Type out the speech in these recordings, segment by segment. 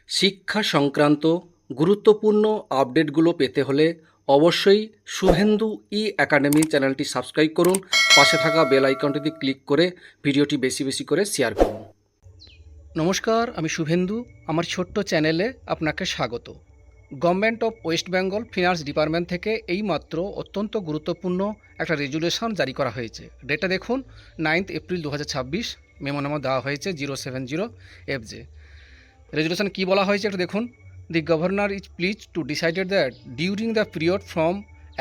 শিক্ষা সংক্রান্ত গুরুত্বপূর্ণ আপডেটগুলো পেতে হলে অবশ্যই শুভেন্দু ই একাডেমি চ্যানেলটি সাবস্ক্রাইব করুন। পাশে থাকা বেল আইকনটিতে ক্লিক করে ভিডিওটি বেশি বেশি করে শেয়ার করুন। নমস্কার, আমি শুভেন্দু। আমার ছোট্ট চ্যানেলে আপনাকে স্বাগত। Government of West Bengal finance department থেকে এইমাত্র অত্যন্ত গুরুত্বপূর্ণ একটা রেজুলেশন জারি করা হয়েছে। ডেটটা দেখুন, 9 এপ্রিল 2026। মেমো নাম্বার দেওয়া হয়েছে 070FJ। রেজুলেশন কী বলা হয়েছে একটু দেখুন। The governor is please to decided that during the period from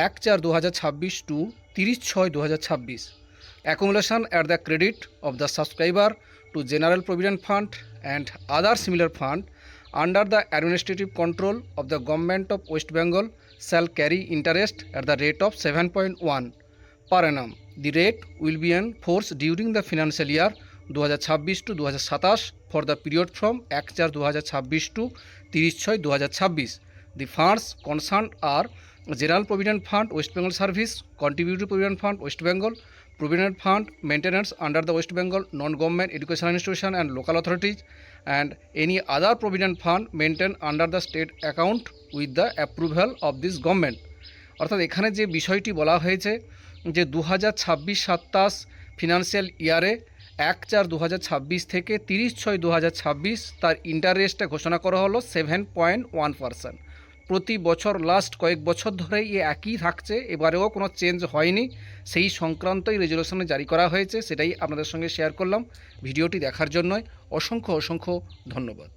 1/4/2026 to 30/6/2026 accumulation at the credit of the subscriber to General Provident Fund and other similar fund under the administrative control of the Government of West Bengal shall carry interest at the rate of 7.1 per annum. The rate will be in force during the financial year 2026 to 2027 for the period from 1/4/2026 to 30/6/2026. The funds concerned are General Provident Fund West Bengal Service, Contributory Provident Fund West Bengal, Provident Fund maintenance under the West Bengal non-government educational institution and local authorities, and any other provident fund maintained under the state account with the approval of this government. অর্থাৎ এখানে যে বিষয়টি বলা হয়েছে যে 2026-27 financial ইয়ারে 1/4/2026 থেকে 30/6/2026 তার ইন্টারেস্টটা ঘোষণা করা হলো 7.1%। প্রতি বছর লাস্ট কয়েক বছর ধরে একই থাকছে, এবারেও কোনো চেঞ্জ হয়নি। সেই সংক্রান্তই রেজুলেশনে জারি করা হয়েছে, সেটাই আপনাদের সঙ্গে শেয়ার করলাম। ভিডিওটি দেখার জন্য অসংখ্য ধন্যবাদ।